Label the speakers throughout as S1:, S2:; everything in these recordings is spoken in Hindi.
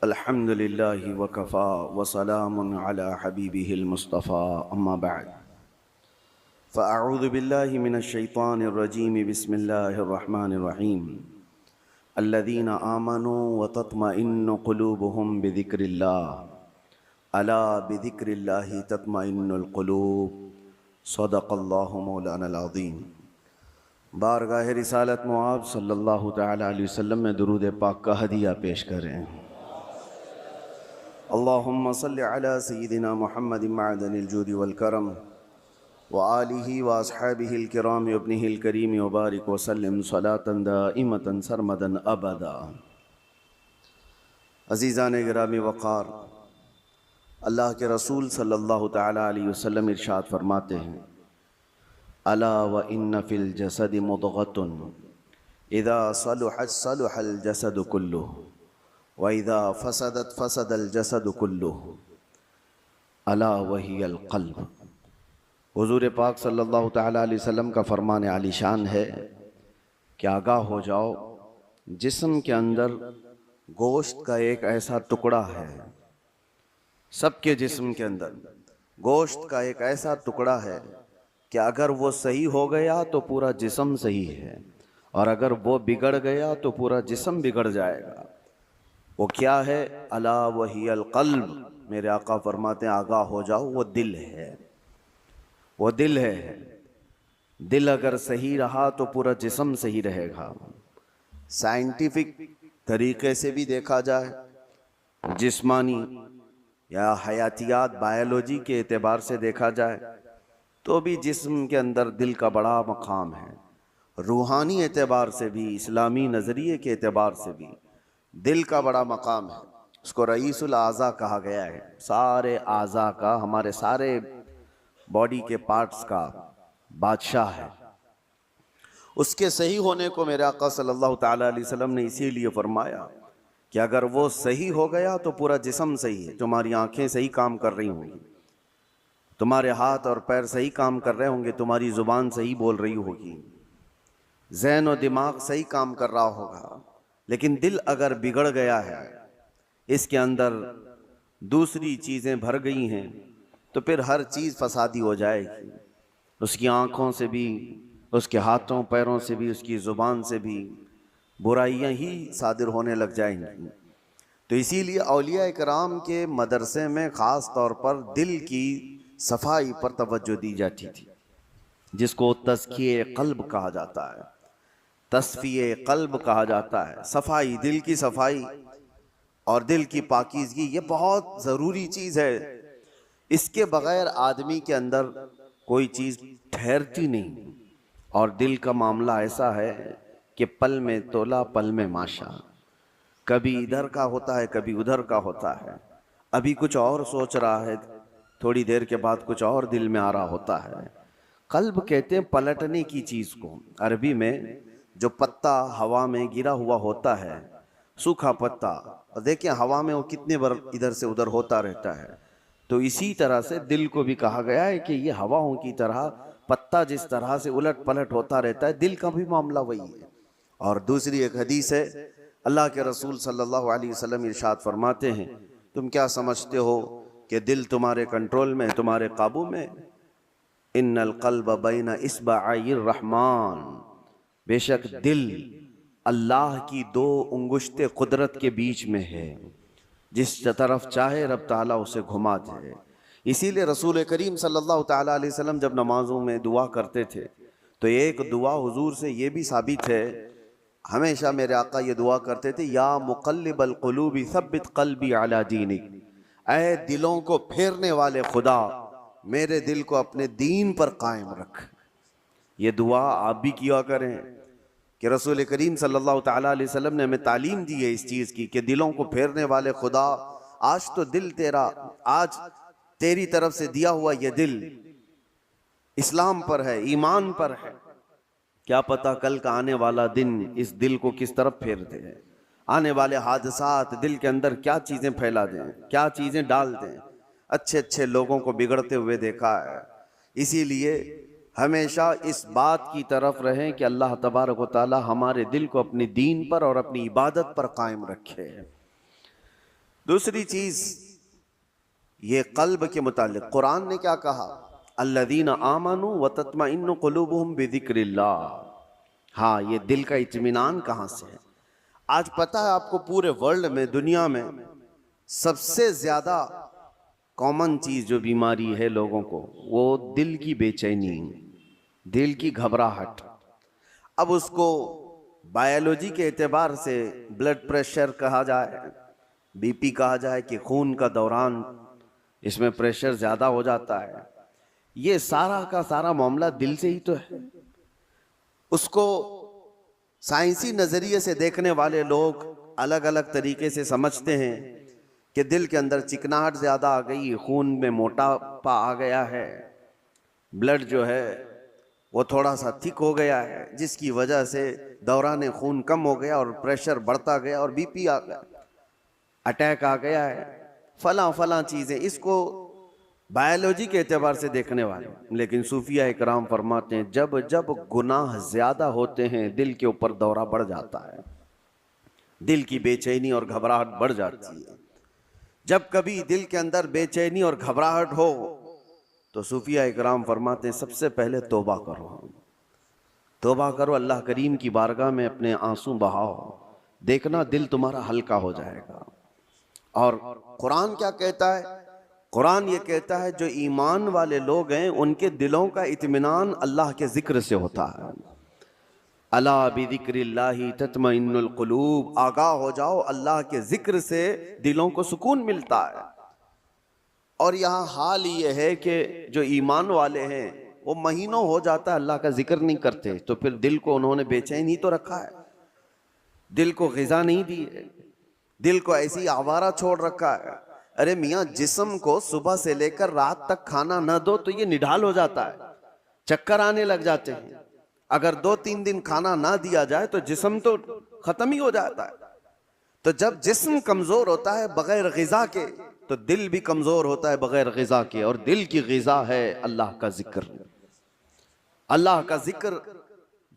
S1: अल्हम्दुलिल्लाहि वकफ़ा वसलामुन अला हबीबिहिल मुस्तफ़ा अम्मा बअद फ़अऊज़ु बिल्लाहि मिनश्शैतानिर्रजीम बिस्मिल्लाहिर्रहमानिर्रहीम अल्लज़ीना आमनू व तत्मइन्नु क़ुलूबुहुम बिज़िक्रिल्लाह अला बिज़िक्रिल्लाहि तत्मइन्नुल क़ुलूब सदक़ल्लाहु मौलानल अज़ीम। बारगाह रिसालत मुआब सल्लल्लाहु तआला अलैहि वसल्लम में दुरूद पाक का हदिया पेश करें। अल्लाहुम्मा सल्लि अला सय्यिदिना मुहम्मदिन मअदनिल जूदि वल करम व आलिहि व अस्हाबिहिल किराम व इब्निहिल करीम व बारिक व सल्लिम सलातन दाइमतन सरमदन अबदा। अज़ीज़ान गिरामी वक़ार, अल्लाह के रसूल सल्लल्लाहु तआला अलैहि वसल्लम इरशाद फरमाते हैं, अला व इन्न फिल जसदि मुदग़तुन इज़ा सलुहत सलुहल जसदु कुल्लुहु व इज़ा फसदत फसदल जसदु कुल्लुहु अला वहियल क़ल्ब। हुज़ूर पाक सल्लल्लाहु तआला अलैहि वसल्लम का फरमान आलीशान है कि आगाह हो जाओ, जिस्म के अंदर गोश्त का एक ऐसा टुकड़ा है, सबके जिस्म के अंदर गोश्त का एक ऐसा टुकड़ा है कि अगर वो सही हो गया तो पूरा जिस्म सही है, और अगर वो बिगड़ गया तो पूरा जिस्म बिगड़ जाएगा। वो क्या है? अला वहियल क़ल्ब। मेरे आका फरमाते हैं आगाह हो जाओ, वो दिल है, वो दिल है। दिल अगर सही रहा तो पूरा जिस्म सही रहेगा। साइंटिफिक तरीके से भी देखा जाए, जिस्मानी या हयातियात बायोलॉजी के एतबार से देखा जाए तो भी जिस्म के अंदर दिल का बड़ा मकाम है। रूहानी एतबार से भी, इस्लामी नज़रिए के एतबार से भी दिल का बड़ा मकाम है। उसको रईसुल आज़ा कहा गया है। सारे आज़ा का, हमारे सारे बॉडी के पार्ट्स का बादशाह है। उसके सही होने को मेरे आका सल्लल्लाहु तआला अलैहि वसल्लम ने इसीलिए फरमाया कि अगर वो सही हो गया तो पूरा जिस्म सही है। तुम्हारी आंखें सही काम कर रही होंगी, तुम्हारे हाथ और पैर सही काम कर रहे होंगे, तुम्हारी ज़ुबान सही बोल रही होगी, ज़हन और दिमाग सही काम कर रहा होगा। लेकिन दिल अगर बिगड़ गया है, इसके अंदर दूसरी चीज़ें भर गई हैं, तो फिर हर चीज़ फसादी हो जाएगी। उसकी आँखों से भी, उसके हाथों पैरों से भी, उसकी ज़ुबान से भी बुराइयां ही सादिर होने लग जाएंगी। तो इसीलिए औलिया इकराम के मदरसे में ख़ास तौर पर दिल की सफाई पर तवज्जो दी जाती थी, जिसको तज़किये क़ल्ब कहा जाता है, तस्फ़िये क़ल्ब कहा जाता है। सफाई, दिल की सफाई और दिल की पाकीज़गी, ये बहुत ज़रूरी चीज़ है। इसके बग़ैर आदमी के अंदर कोई चीज़ ठहरती नहीं। और दिल का मामला ऐसा है कि पल में तोला पल में माशा, कभी इधर का होता है कभी उधर का होता है। अभी कुछ और सोच रहा है, थोड़ी देर के बाद कुछ और दिल में आ रहा होता है। क़ल्ब कहते हैं पलटने की चीज़ को। अरबी में जो पत्ता हवा में गिरा हुआ होता है, सूखा पत्ता, और देखिए हवा में वो कितने बार इधर से उधर होता रहता है। तो इसी तरह से दिल को भी कहा गया है कि ये हवाओं की तरह, पत्ता जिस तरह से उलट पलट होता रहता है, दिल का भी मामला वही है। और दूसरी एक हदीस है, अल्लाह के रसूल सल्लल्लाहु अलैहि वसल्लम इरशाद फरमाते हैं, तुम क्या समझते हो कि दिल तुम्हारे कंट्रोल में, तुम्हारे काबू में? इन्नल क़ल्ब बैन इस्बअइर रहमान, बेशक दिल अल्लाह की दो उंगुश्ते कुदरत के बीच में है, जिस तरफ चाहे रब ताला उसे घुमा दे। इसीलिए रसूल करीम सल्लल्लाहु तआला अलैहि वसल्लम जब नमाजों में दुआ करते थे तो एक दुआ हुजूर से ये भी साबित है, हमेशा मेरे आका ये दुआ करते थे, या मुक़ल्लिबल क़ुलूबि सब्बित क़ल्बी अला दीनिक, ऐ दिलों को फेरने वाले खुदा, मेरे दिल को अपने दीन पर कायम रख। ये दुआ आप भी किया करें कि रसूल करीम सल्लल्लाहु तआला अलैहि वसल्लम ने हमें तालीम दी है इस चीज़ की कि दिलों को फेरने वाले खुदा, आज तो दिल तेरा, आज तेरी तरफ से दिया हुआ ये दिल इस्लाम पर है, ईमान पर है। क्या पता कल का आने वाला दिन इस दिल को किस तरफ फेर दे। आने वाले हादसात दिल के अंदर क्या चीज़ें फैला दें, क्या चीज़ें डाल दें। अच्छे अच्छे लोगों को बिगड़ते हुए देखा है। इसीलिए हमेशा इस बात की तरफ रहें कि अल्लाह तबारक व तआला हमारे दिल को अपनी दीन पर और अपनी इबादत पर कायम रखे। दूसरी चीज, ये कल्ब के मुतालिक कुरान ने क्या कहा, अल्लज़ीना आमनू व तत्मइन्नु कुलूबुहुम बिज़िक्रिल्लाह। हाँ, ये दिल का इत्मीनान कहाँ से है? आज पता है आपको, पूरे वर्ल्ड में, दुनिया में सबसे ज्यादा कॉमन चीज जो बीमारी है लोगों को, वो दिल की बेचैनी, दिल की घबराहट। अब उसको बायोलॉजी के एतबार से ब्लड प्रेशर कहा जाए, बीपी कहा जाए, कि खून का दौरान इसमें प्रेशर ज्यादा हो जाता है, ये सारा का सारा मामला दिल से ही तो है। उसको साइंसी नजरिए से देखने वाले लोग अलग अलग तरीके से समझते हैं कि दिल के अंदर चिकनाहट ज्यादा आ गई, खून में मोटापा आ गया है, ब्लड जो है वो थोड़ा सा थिक हो गया है, जिसकी वजह से दौरान खून कम हो गया और प्रेशर बढ़ता गया और बीपी आ गया, अटैक आ गया है, फला फला चीजें। इसको बायोलॉजी के एतबार से देखने वाले, लेकिन सूफिया इकराम फरमाते हैं जब जब गुनाह ज्यादा होते हैं दिल के ऊपर दौरा बढ़ जाता है, दिल की बेचैनी और घबराहट बढ़ जाती है। जब कभी दिल के अंदर बेचैनी और घबराहट हो तो सूफिया इकराम फरमाते हैं सबसे पहले तौबा करो, तौबा करो, अल्लाह करीम की बारगाह में अपने आंसू बहाओ, देखना दिल तुम्हारा हल्का हो जाएगा। और कुरान क्या कहता है? कुरान ये कहता है जो ईमान वाले लोग हैं उनके दिलों का इत्मीनान अल्लाह के जिक्र से होता है। अला बिज़िक्रिल्लाहि तत्मइन्नुल कुलूब, आगाह हो जाओ, अल्लाह के जिक्र से दिलों को सुकून मिलता है। और यहाँ हाल ये है कि जो ईमान वाले हैं वो महीनों हो जाता है अल्लाह का जिक्र नहीं करते, तो फिर दिल को उन्होंने बेचैन ही तो रखा है, दिल को ग़िज़ा नहीं दी है, दिल को ऐसी आवारा छोड़ रखा है। अरे मियाँ, जिस्म को सुबह से लेकर रात तक खाना न दो तो ये निढाल हो जाता है, चक्कर आने लग जाते हैं। अगर 2-3 दिन खाना ना दिया जाए तो जिस्म तो खत्म ही हो जाता है। तो जब जिस्म कमजोर होता है बगैर ग़िज़ा के, तो दिल भी कमजोर होता है बगैर ग़िज़ा के। और दिल की ग़िज़ा है अल्लाह का जिक्र। अल्लाह का जिक्र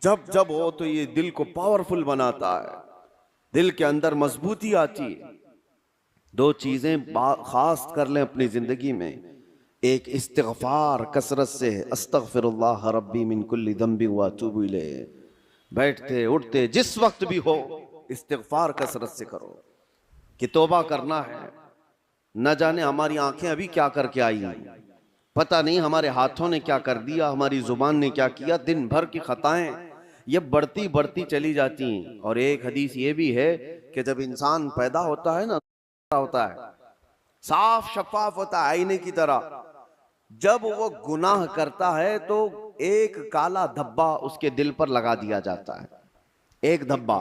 S1: जब जब हो तो ये दिल को पावरफुल बनाता है, दिल के अंदर मजबूती आती है। 2 चीजें खास कर लें अपनी जिंदगी में, एक इस्तिग़फ़ार कसरत से, अस्तग़फ़िरुल्लाह रब्बी मिन कुल्ली ज़ंबि व अतूबु इलैह, बैठते उठते जिस वक्त भी हो इस्तिग़फ़ार कसरत से करो कि तौबा करना है। न जाने हमारी आंखें अभी क्या करके आई हैं, पता नहीं हमारे हाथों ने क्या कर दिया, हमारी जुबान ने क्या किया, दिन भर की खताएं ये बढ़ती बढ़ती चली जाती हैं। और एक हदीस ये भी है कि जब इंसान पैदा होता है ना, होता है साफ शफाफ होता है आईने की तरह, जब वो गुनाह करता है तो एक काला धब्बा उसके दिल पर लगा दिया जाता है, एक धब्बा।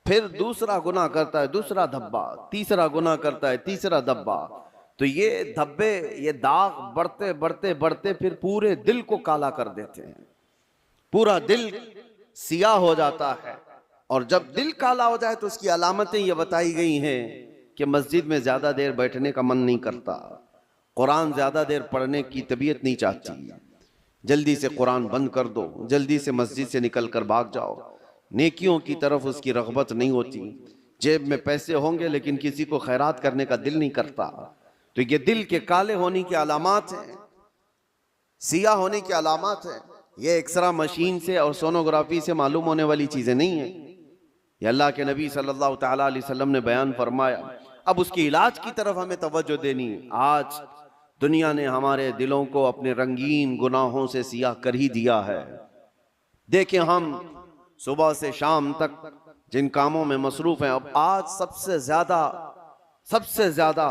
S1: फिर दूसरा गुनाह करता है, दूसरा धब्बा, तीसरा गुनाह करता है, तीसरा धब्बा। तो ये धब्बे, ये दाग बढ़ते बढ़ते बढ़ते फिर पूरे दिल को काला कर देते हैं, पूरा दिल सियाह हो जाता है। और जब दिल काला हो जाए तो उसकी अलामतें ये बताई गई हैं कि मस्जिद में ज्यादा देर बैठने का मन नहीं करता, कुरान ज्यादा देर पढ़ने की तबीयत नहीं चाहती, जल्दी से कुरान बंद कर दो, जल्दी से मस्जिद से निकल कर भाग जाओ, नेकियों की तरफ उसकी रग़बत नहीं होती, जेब में पैसे होंगे लेकिन किसी को खैरात करने का दिल नहीं करता। तो ये दिल के काले होने की अलामात हैं, सियाह होने की अलामात है। ये एक्सरा मशीन से और सोनोग्राफी से मालूम होने वाली चीजें नहीं है, ये अल्लाह के नबी सल्लल्लाहु तआला अलैहि वसल्लम ने बयान फरमाया। अब उसके इलाज की तरफ हमें तवज्जो देनी है। आज दुनिया ने हमारे दिलों को अपने रंगीन गुनाहों से सियाह कर ही दिया है। देखें, हम सुबह से शाम तक जिन कामों में मसरूफ हैं, अब आज सबसे ज्यादा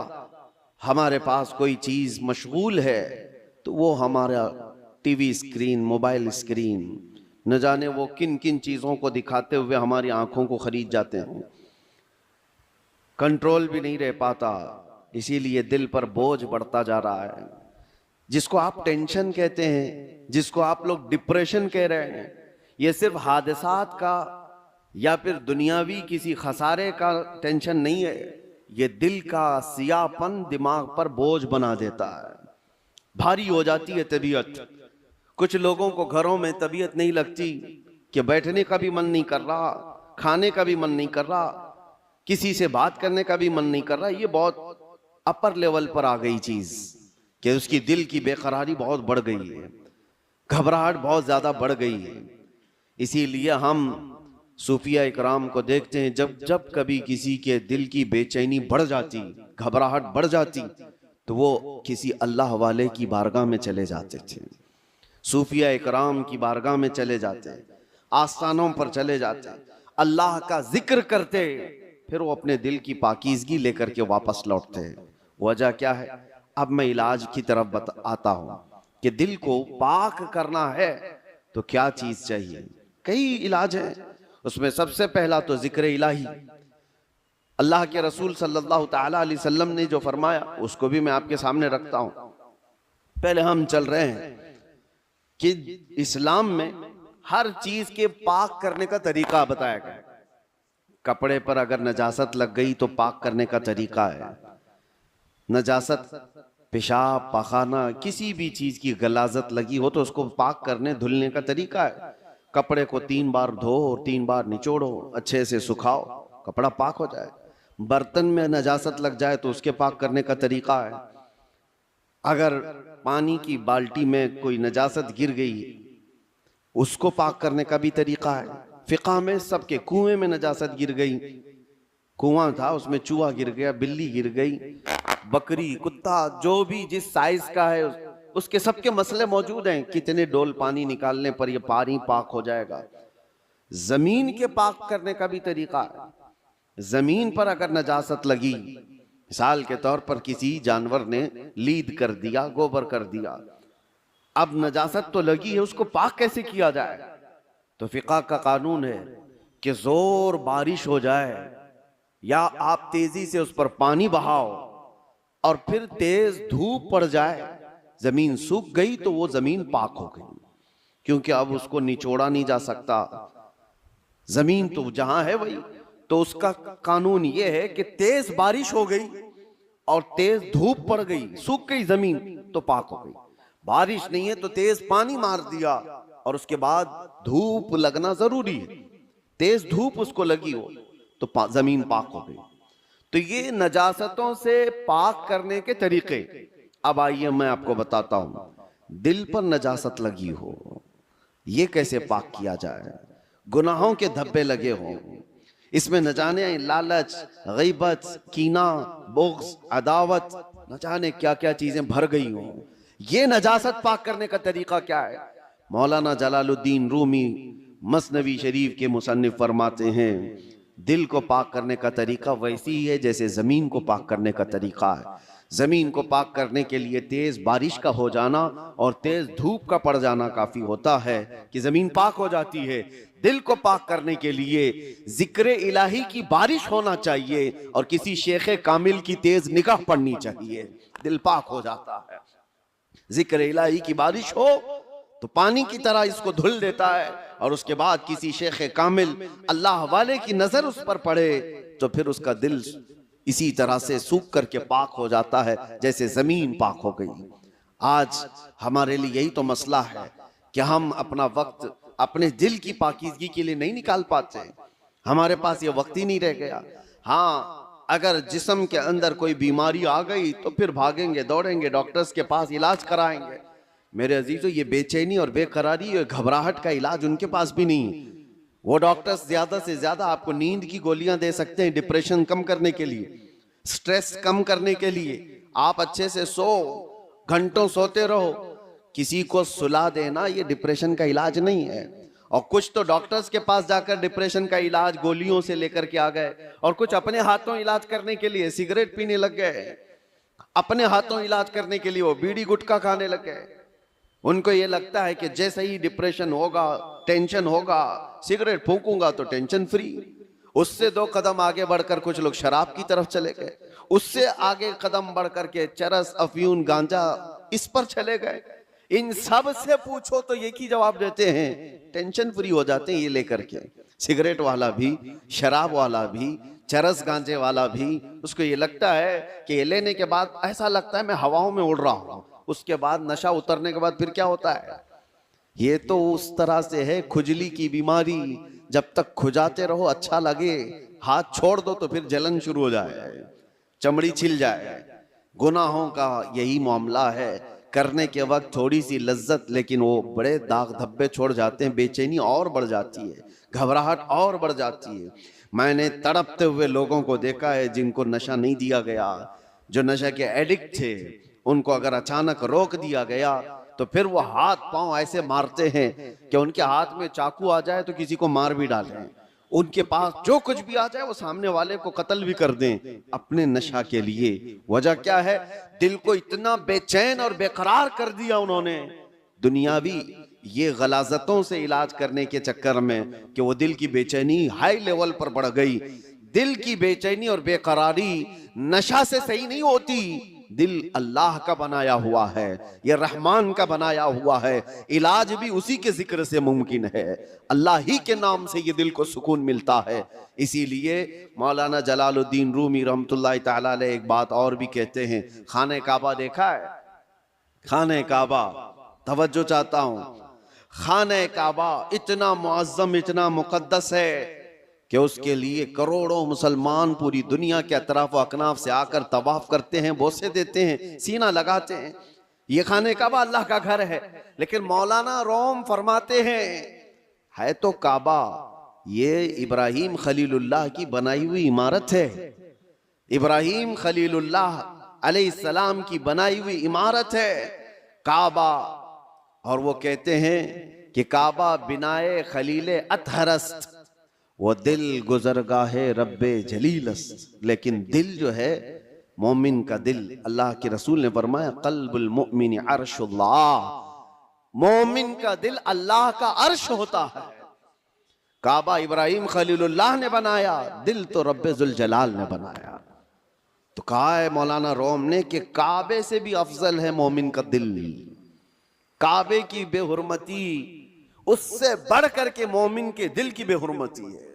S1: हमारे पास कोई चीज मशगूल है तो वो हमारा टीवी स्क्रीन, मोबाइल स्क्रीन। न जाने वो किन किन चीजों को दिखाते हुए हमारी आंखों को खरीद जाते हैं, कंट्रोल भी नहीं रह पाता, इसीलिए दिल पर बोझ बढ़ता जा रहा है। जिसको आप टेंशन कहते हैं, जिसको आप लोग डिप्रेशन कह रहे हैं, ये सिर्फ हादसात का या फिर दुनियावी किसी खसारे का टेंशन नहीं है, ये दिल का सियाहपन दिमाग पर बोझ बना देता है, भारी हो जाती है तबीयत। कुछ लोगों को घरों में तबीयत नहीं लगती कि बैठने का भी मन नहीं कर रहा, खाने का भी मन नहीं कर रहा, किसी से बात करने का भी मन नहीं कर रहा। ये बहुत अपर लेवल पर आ गई चीज कि उसकी दिल की बेकरारी बहुत बढ़ गई है, घबराहट बहुत ज्यादा बढ़ गई है। इसीलिए हम सूफिया इकराम को देखते हैं, जब जब कभी किसी के दिल की बेचैनी बढ़ जाती, घबराहट बढ़ जाती, तो वो किसी अल्लाह वाले की बारगाह में चले जाते थे, सूफिया इकराम की बारगाह में चले जाते, आस्थानों पर चले जाते, अल्लाह का जिक्र करते, फिर वो अपने दिल की पाकीज़गी लेकर के वापस लौटते हैं। वजह क्या है? अब मैं इलाज की तरफ आता हूं कि दिल को पाक करना है तो क्या चीज चाहिए। कई इलाज है, उसमें सबसे पहला तो जिक्र इलाही। अल्लाह के रसूल सल्लल्लाहु ताला अलैहि वसल्लम ने जो फरमाया उसको भी मैं आपके सामने रखता हूं। पहले हम चल रहे हैं कि इस्लाम में हर चीज के पाक करने का तरीका बताया गया। कपड़े पर अगर नजासत लग गई तो पाक करने का तरीका है। नजासत, पेशाब, पखाना, किसी भी चीज की गलाजत लगी हो तो उसको पाक करने धुलने का तरीका है। कपड़े को 3 बार धो और 3 बार निचोड़ो, अच्छे से सुखाओ, कपड़ा पाक हो जाए। बर्तन में नजासत लग जाए तो उसके पाक करने का तरीका है। अगर पानी की बाल्टी में कोई नजासत गिर गई, उसको पाक करने का भी तरीका है। फिक़ा में सबके कुएं में नजासत गिर गई, कुआं था उसमें चूहा गिर गया, बिल्ली गिर गई, बकरी, कुत्ता, जो भी जिस साइज का है उसके सबके मसले मौजूद हैं। कितने डोल पानी निकालने पर यह पानी पाक हो जाएगा। जमीन के पाक करने का भी तरीका है। जमीन पर अगर नजासत लगी, मिसाल के तौर पर किसी जानवर ने लीद कर दिया, गोबर कर दिया, अब नजासत तो लगी है, उसको पाक कैसे किया जाए? तो फिक़ा का कानून है कि जोर बारिश हो जाए या आप तेजी से उस पर पानी बहाओ और फिर तेज धूप पड़ जाए, जमीन सूख गई तो वो जमीन पाक हो गई, क्योंकि अब उसको निचोड़ा नहीं जा सकता। जमीन तो जहां है वही। तो उसका कानून ये है कि तेज बारिश हो गई और तेज धूप पड़ गई, सूख गई जमीन, तो पाक हो गई। बारिश नहीं है तो तेज पानी मार दिया और उसके बाद धूप लगना जरूरी है, तेज धूप उसको लगी हो तो जमीन पाक हो गई। तो ये नजासतों से पाक करने के तरीके। अब आइए मैं आपको बताता हूं, दिल पर नजासत लगी हो, ये कैसे पाक किया जाए? गुनाहों के धब्बे लगे हों, इसमें न जाने लालच, गीबत, कीना, बुग़्ज़, अदावत, न जाने क्या क्या चीजें भर गई हों, ये नजासत पाक करने का तरीका क्या है? मौलाना जलालुद्दीन रूमी मसनवी शरीफ के मुसन्निफ फरमाते हैं, दिल को पाक करने का तरीका वैसी ही है जैसे जमीन को पाक करने का तरीका है। जमीन को पाक करने के लिए तेज बारिश का हो जाना और तेज धूप का पड़ जाना काफी होता है कि जमीन पाक हो जाती है। दिल को पाक करने के लिए जिक्र इलाही की बारिश होना चाहिए और किसी शेख कामिल की तेज निगाह पड़नी चाहिए, दिल पाक हो जाता है। जिक्र इलाही की बारिश हो तो पानी की तरह इसको धुल देता है और उसके बाद किसी शेख कामिल अल्लाह वाले की नजर उस पर पड़े तो फिर उसका दिल इसी तरह से सूख करके पाक हो जाता है जैसे जमीन पाक हो गई। आज हमारे लिए यही तो मसला है कि हम अपना वक्त अपने दिल की पाकीज़गी के लिए नहीं निकाल पाते, हमारे पास ये वक्त ही नहीं रह गया। हाँ, अगर जिस्म के अंदर कोई बीमारी आ गई तो फिर भागेंगे, दौड़ेंगे, डॉक्टर्स के पास इलाज कराएंगे। मेरे अजीजों, ये बेचैनी और बेकरारी और घबराहट का इलाज उनके पास भी नहीं। वो डॉक्टर्स ज्यादा से ज्यादा आपको नींद की गोलियां दे सकते हैं डिप्रेशन कम करने के लिए, स्ट्रेस कम करने के लिए। आप अच्छे से सो, घंटों सोते रहो, किसी को सुला देना ये डिप्रेशन का इलाज नहीं है। और कुछ तो डॉक्टर्स के पास जाकर डिप्रेशन का इलाज गोलियों से लेकर के आ गए और कुछ अपने हाथों इलाज करने के लिए सिगरेट पीने लग गए, अपने हाथों इलाज करने के लिए वो बीड़ी गुटखा खाने लग गए। उनको ये लगता है कि जैसे ही डिप्रेशन होगा, टेंशन होगा, सिगरेट फूंकूंगा तो टेंशन फ्री। उससे 2 कदम आगे बढ़कर कुछ लोग शराब की तरफ चले गए, उससे आगे कदम बढ़कर के चरस, अफयून, गांजा इस पर चले गए। इन सब से पूछो तो एक ही जवाब देते हैं, टेंशन फ्री हो जाते हैं ये लेकर के। सिगरेट वाला भी, शराब वाला भी, चरस गांजे वाला भी, उसको ये लगता है कि ये लेने के बाद ऐसा लगता है मैं हवाओं में उड़ रहा हूं। उसके बाद नशा उतरने के बाद फिर क्या होता है? ये तो उस तरह से है खुजली की बीमारी, जब तक खुजाते रहो अच्छा लगे, हाथ छोड़ दो तो फिर जलन शुरू हो जाए, चमड़ी छिल जाए। गुनाहों का यही मामला है, करने के वक्त थोड़ी सी लज्जत, लेकिन वो बड़े दाग धब्बे छोड़ जाते हैं, बेचैनी और बढ़ जाती है, घबराहट और बढ़ जाती है। मैंने तड़पते हुए लोगों को देखा है जिनको नशा नहीं दिया गया, जो नशा के एडिक्ट थे, उनको अगर अचानक रोक दिया गया तो फिर वो हाथ पांव ऐसे मारते हैं कि उनके हाथ में चाकू आ जाए तो किसी को मार भी डालें, उनके पास जो कुछ भी आ जाए वो सामने वाले को कत्ल भी कर दें अपने नशा के लिए। वजह क्या है? दिल को इतना बेचैन और बेकरार कर दिया उन्होंने दुनियावी ये गलाजतों से इलाज करने के चक्कर में कि वो दिल की बेचैनी हाई लेवल पर बढ़ गई। दिल की बेचैनी और बेकरारी नशा से सही नहीं होती, दिल अल्लाह का बनाया हुआ है, यह रहमान का बनाया हुआ है, इलाज भी उसी के जिक्र से मुमकिन है, अल्लाह ही के नाम से ये दिल को सुकून मिलता है। इसीलिए मौलाना जलालुद्दीन रूमी रहमतुल्लाह तआला अलैह एक बात और भी कहते हैं, खाने काबा देखा है? खाने काबा, तवज्जो चाहता हूं, खाने काबा इतना मुअज्जम, इतना मुकद्दस है कि उसके लिए करोड़ों मुसलमान पूरी दुनिया के अतराफ व अकनाफ से आकर तवाफ करते हैं, बोसे देते हैं, सीना लगाते हैं। ये खाने काबा अल्लाह का घर है, लेकिन मौलाना रोम फरमाते हैं है तो काबा, ये इब्राहिम खलीलुल्लाह की बनाई हुई इमारत है, इब्राहिम खलीलुल्लाह अलैहिस्सलाम की बनाई हुई इमारत है काबा। और वो कहते हैं कि काबा बिनाए खलीले अतहरस्त, वो दिल गुजरगाहे रब्बे जलीलस्त। लेकिन दिल जो है मोमिन का दिल, अल्लाह के रसूल ने फरमाया कल्बुल मुमिन अर्शुल्लाह, मोमिन का दिल अल्लाह का अर्श होता है। काबा इब्राहिम खलीलुल्लाह ने बनाया, दिल तो रब्बे जुल जलाल ने बनाया। तो कहा है मौलाना रोम ने कि काबे से भी अफजल है मोमिन का दिल, काबे की बेहुरमती उससे बढ़ करके मोमिन के दिल की बेहुरमती है।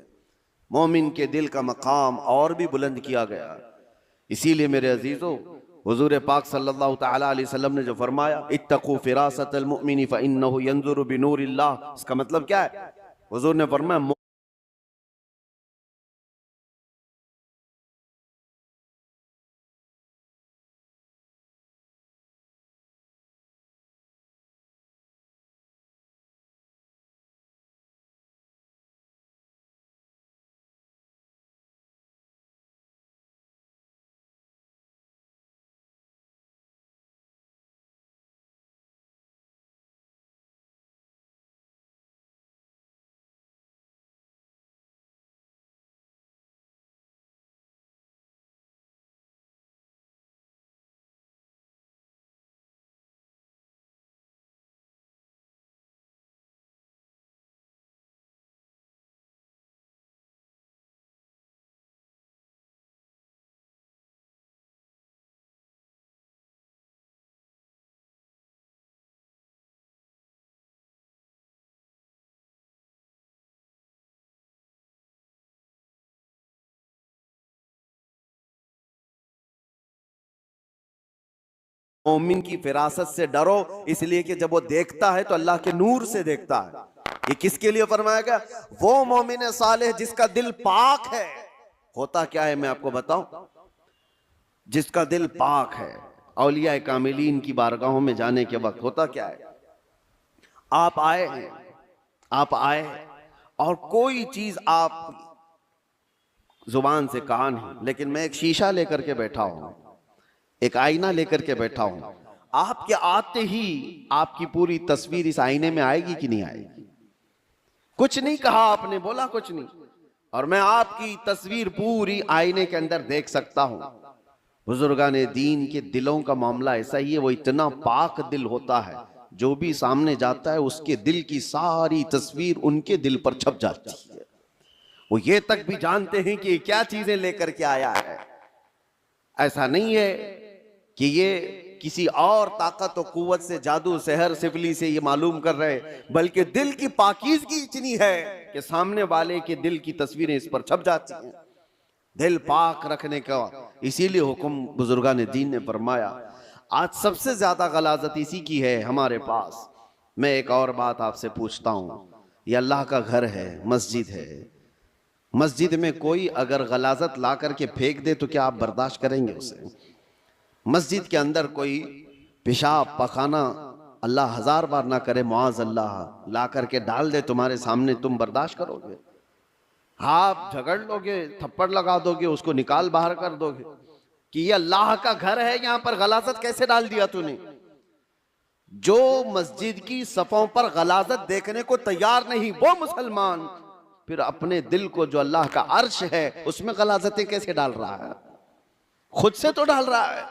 S1: मोमिन के दिल का मकाम और भी बुलंद किया गया। इसीलिए मेरे अजीजों, हुजूर पाक सल्लल्लाहु तआला अलैहि वसल्लम ने जो फरमाया इत्तकू फिरासतल मुमिनी फइन्नहु यंजुरु बिनूरिल्लाह, इसका मतलब क्या है? हुजूर ने फरमाया मोमिन की फिरासत से डरो, इसलिए कि जब वो देखता है तो अल्लाह के नूर से देखता है। ये किसके लिए फरमाया गया? वो मोमिन सालेह जिसका दिल पाक है। होता क्या है मैं आपको बताऊं, जिसका दिल पाक है, औलिया कामिलीन की बारगाहों में जाने के वक्त होता क्या है, आप आए हैं, आप आए और कोई चीज आप जुबान से कहा नहीं, लेकिन मैं एक शीशा लेकर के बैठा हूं, एक आईना लेकर के बैठा हूं, आपके आते ही आपकी पूरी तस्वीर इस आईने में आएगी कि नहीं आएगी? कुछ नहीं कहा आपने, बोला कुछ नहीं, और मैं आपकी तस्वीर पूरी आईने के अंदर देख सकता हूं। बुजुर्गाने दीन के दिलों का मामला ऐसा ही है, वो इतना पाक दिल होता है, जो भी सामने जाता है उसके दिल की सारी तस्वीर उनके दिल पर छप जाती है। वो ये तक भी जानते हैं कि क्या चीजें लेकर के आया है। ऐसा नहीं है कि ये किसी और ताकत और कुव्वत से, जादू सहर सिफली से ये मालूम कर रहे, बल्कि दिल की पाकीज़गी इतनी है कि सामने वाले के दिल की तस्वीरें इस पर छप जाती हैं। दिल पाक रखने का इसीलिए हुक्म बुजुर्गान दीन ने फरमाया। आज सबसे ज्यादा गलाजत इसी की है हमारे पास। मैं एक और बात आपसे पूछता हूँ, ये अल्लाह का घर है, मस्जिद है, मस्जिद में कोई अगर गलाजत ला करके फेंक दे तो क्या आप बर्दाश्त करेंगे उसे? मस्जिद के अंदर कोई पेशाब पखाना अल्लाह हजार बार ना करे, मुआज अल्लाह, ला करके डाल दे तुम्हारे सामने, तुम बर्दाश्त करोगे? आप झगड़ लोगे, थप्पड़ लगा दोगे, उसको निकाल बाहर कर दोगे कि ये अल्लाह का घर है, यहां पर गलाजत कैसे डाल दिया तूने? जो मस्जिद की सफों पर गलाजत देखने को तैयार नहीं वो मुसलमान फिर अपने दिल को जो अल्लाह का अर्श है उसमें गलाजतें कैसे डाल रहा है? खुद से तो डाल रहा है।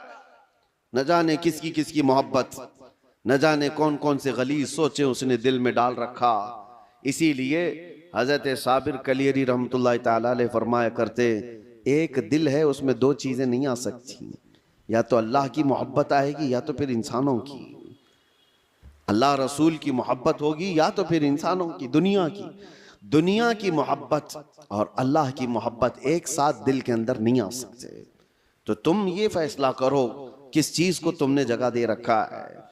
S1: न जाने किसकी किसकी मोहब्बत, न जाने कौन कौन से गलीज सोचे उसने दिल में डाल रखा। इसीलिए हजरत साबिर कलियरी रहमतुल्लाह ताला अलैह फरमाया करते, एक दिल है उसमें दो चीजें नहीं आ सकती, या तो अल्लाह की मोहब्बत आएगी या तो फिर इंसानों की। अल्लाह रसूल की मोहब्बत होगी या तो फिर इंसानों की, दुनिया की मोहब्बत और अल्लाह की मोहब्बत एक साथ दिल के अंदर नहीं आ सकते। तो तुम ये फैसला करो किस चीज को तुमने जगह दे रखा है,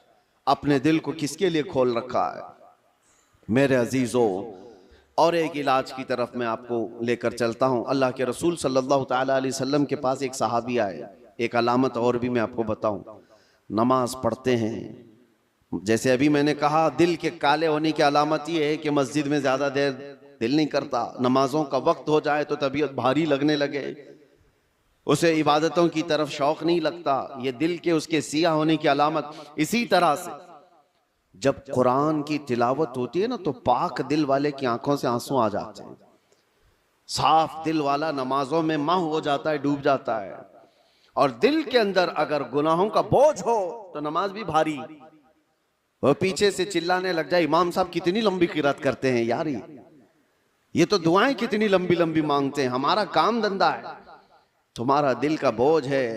S1: अपने दिल को किसके लिए खोल रखा है। मेरे अजीजों, और एक इलाज की तरफ मैं आपको लेकर चलता हूं। अल्लाह के रसूल सल्लल्लाहु ताला अलैहि वसल्लम के पास एक सहाबी आए। एक अलामत और भी मैं आपको बताऊं, नमाज पढ़ते हैं, जैसे अभी मैंने कहा दिल के काले होने की अलामत यह है कि मस्जिद में ज्यादा देर दिल नहीं करता, नमाजों का वक्त हो जाए तो तबीयत भारी लगने लगे, उसे इबादतों की तरफ शौक नहीं लगता, ये दिल के उसके सिया होने की अलामत। इसी तरह से जब कुरान की तिलावत होती है ना तो पाक दिल वाले की आंखों से आंसू आ जाते हैं। साफ दिल वाला नमाजों में माह हो जाता है, डूब जाता है। और दिल के अंदर अगर गुनाहों का बोझ हो तो नमाज भी भारी। वो पीछे से चिल्लाने लग जाए, इमाम साहब कितनी लंबी किरात करते हैं यार, ये तो दुआएं कितनी लंबी लंबी मांगते हैं, हमारा काम धंधा है। तुम्हारा दिल का बोझ है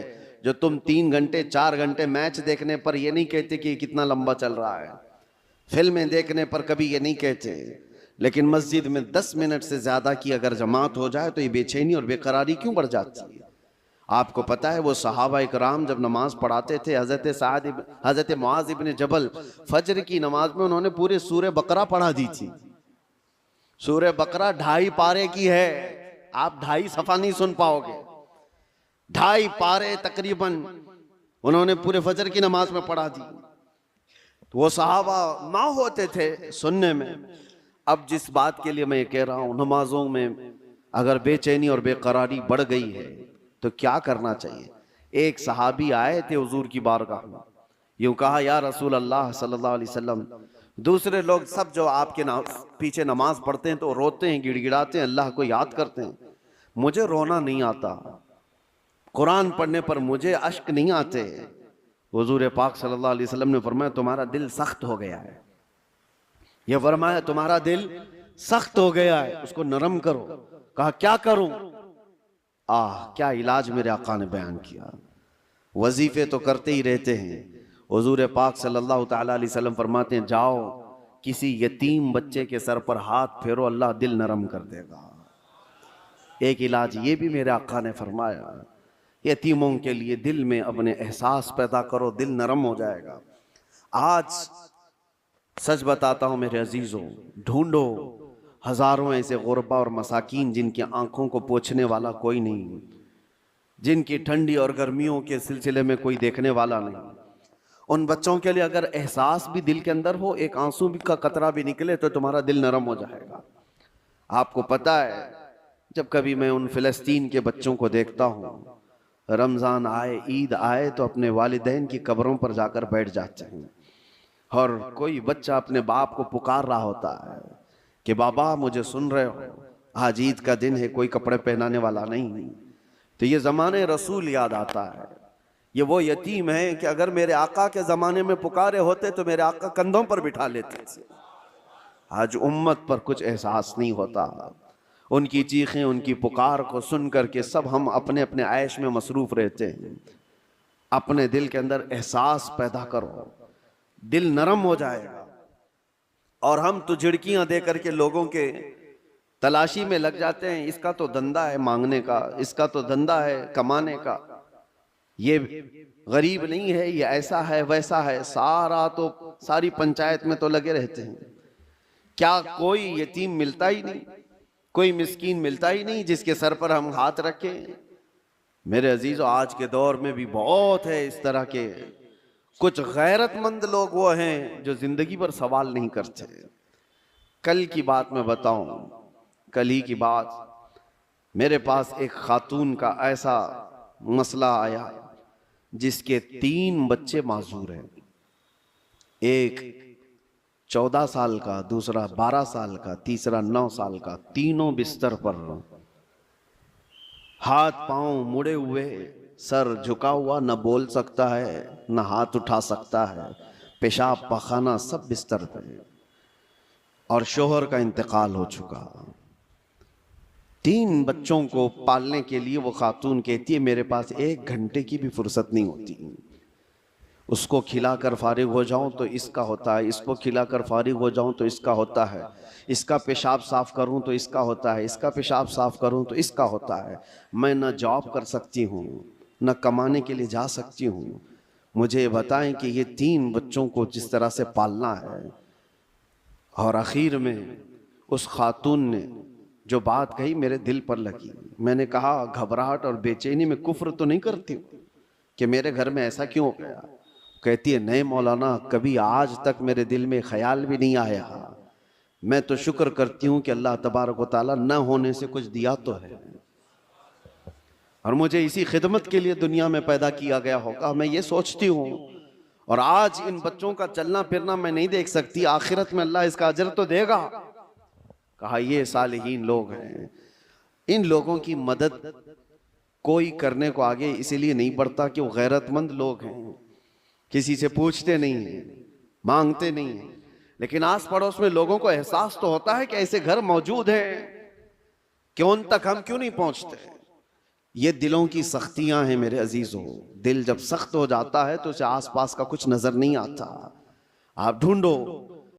S1: जो तुम 3 घंटे 4 घंटे मैच देखने पर ये नहीं कहते कि कितना लंबा चल रहा है, फिल्में देखने पर कभी ये नहीं कहते, लेकिन मस्जिद में 10 मिनट से ज्यादा की अगर जमात हो जाए तो ये बेचैनी और बेकरारी क्यों बढ़ जाती है? आपको पता है वो सहाबा इकराम जब नमाज पढ़ाते थे, हजरत मुआज इब्न जबल फजर की नमाज में उन्होंने पूरे सूरे बकरा पढ़ा दी थी। सूरे बकरा 2.5 पारे की है, आप 2.5 सफा नहीं सुन पाओगे, 2.5 पारे तकरीबन उन्होंने पूरे फजर की नमाज में पढ़ा दी। तो वो सहाबा ना होते थे सुनने में। अब जिस बात के लिए मैं ये कह रहा हूं, नमाजों में अगर बेचैनी और बेकरारी बढ़ गई है तो क्या करना चाहिए? एक सहाबी आए थे हुजूर की बारगाह में, यूं कहा, या रसूल अल्लाह सल्लल्लाहु अलैहि वसल्लम, दूसरे लोग सब जो आपके पीछे नमाज पढ़ते हैं तो रोते हैं, गिड़गिड़ाते हैं, अल्लाह को याद करते हैं, मुझे रोना नहीं आता, कुरान पढ़ने पर मुझे अश्क नहीं आते। हुजूर पाक सल्लल्लाहु अलैहि वसल्लम ने फरमाया तुम्हारा दिल सख्त हो गया है। यह फरमाया तुम्हारा दिल सख्त हो गया है, उसको नरम करो। कहा क्या करूं? क्या इलाज मेरे आका ने बयान किया। वजीफे तो करते ही रहते हैं, हुजूर पाक सल्लल्लाहु ताला अलैहि वसल्लम फरमाते हैं जाओ किसी यतीम बच्चे के सर पर हाथ फेरो, अल्लाह दिल नरम कर देगा। एक इलाज ये भी मेरे आका ने फरमाया, यतीमों के लिए दिल में अपने एहसास पैदा करो, दिल नरम हो जाएगा। आज सच बताता हूं मेरे अजीजों, ढूंढो हजारों ऐसे गुरबा और मसाकीन जिनकी आंखों को पोंछने वाला कोई नहीं, जिनकी ठंडी और गर्मियों के सिलसिले में कोई देखने वाला नहीं। उन बच्चों के लिए अगर एहसास भी दिल के अंदर हो, एक आंसू भी का कतरा भी निकले तो तुम्हारा दिल नरम हो जाएगा। आपको पता है जब कभी मैं उन फिलिस्तीन के बच्चों को देखता हूँ, रमजान आए ईद आए तो अपने वालिदैन की कब्रों पर जाकर बैठ जाते हैं, और कोई बच्चा अपने बाप को पुकार रहा होता है कि बाबा मुझे सुन रहे हो, आज ईद का दिन है, कोई कपड़े पहनाने वाला नहीं। तो ये ज़माने रसूल याद आता है। ये वो यतीम है कि अगर मेरे आका के ज़माने में पुकारे होते तो मेरे आका कंधों पर बिठा लेते थे। आज उम्मत पर कुछ एहसास नहीं होता। उनकी चीखें, उनकी पुकार को सुन करके सब हम अपने अपने ऐश में मसरूफ़ रहते हैं। अपने दिल के अंदर एहसास पैदा करो, दिल नरम हो जाएगा। और हम तो झिड़कियां दे करके लोगों के तलाशी में लग जाते हैं, इसका तो धंधा है मांगने का, इसका तो धंधा है कमाने का, ये गरीब नहीं है, ये ऐसा है वैसा है, सारी पंचायत में तो लगे रहते हैं। क्या कोई यतीम मिलता ही नहीं? कोई मिस्कीन मिलता ही नहीं जिसके सर पर हम हाथ रखें। मेरे अजीजों, आज के दौर में भी बहुत है इस तरह के कुछ गैरतमंद लोग वो हैं जो जिंदगी पर सवाल नहीं करते। कल की बात मैं बताऊं, कल ही की बात, मेरे पास एक खातून का ऐसा मसला आया जिसके 3 बच्चे माजूर हैं। एक 14 साल का, दूसरा 12 साल का, तीसरा 9 साल का। तीनों बिस्तर पर, हाथ पांव मुड़े हुए, सर झुका हुआ, न बोल सकता है न हाथ उठा सकता है, पेशाब पखाना सब बिस्तर पे। और शोहर का इंतकाल हो चुका। 3 बच्चों को पालने के लिए वो खातून कहती है मेरे पास 1 घंटे की भी फुर्सत नहीं होती। उसको खिलाकर फारिग हो जाऊं तो इसका होता है, इसको खिलाकर फारिग हो जाऊं तो इसका होता है, इसका पेशाब साफ करूं तो इसका होता है, इसका पेशाब साफ करूं तो इसका होता है। मैं न जॉब कर सकती हूं, न कमाने के लिए जा सकती हूं। मुझे बताएं कि ये 3 बच्चों को जिस तरह से पालना है। और आखिर में उस खातून ने जो बात कही मेरे दिल पर लगी। मैंने कहा घबराहट और बेचैनी में कुफ्र तो नहीं करती कि मेरे घर में ऐसा क्यों हो गया? कहती है नहीं मौलाना, कभी आज तक मेरे दिल में ख्याल भी नहीं आया। मैं तो शुक्र करती हूँ कि अल्लाह तबारक व तआला न होने से कुछ दिया तो है, और मुझे इसी खिदमत के लिए दुनिया में पैदा किया गया होगा, मैं ये सोचती हूँ। और आज इन बच्चों का चलना फिरना मैं नहीं देख सकती, आखिरत में अल्लाह इसका अजर तो देगा। कहा ये सालिहीन लोग हैं, इन लोगों की मदद कोई करने को आगे इसीलिए नहीं बढ़ता कि वो गैरतमंद लोग हैं, किसी से पूछते नहीं हैं, मांगते नहीं हैं। लेकिन आस पड़ोस में लोगों को एहसास तो होता है कि ऐसे घर मौजूद हैं, कि उन तक हम क्यों नहीं पहुंचते। ये दिलों की सख्तियां हैं मेरे अजीजों। दिल जब सख्त हो जाता है तो उसे आसपास का कुछ नजर नहीं आता। आप ढूंढो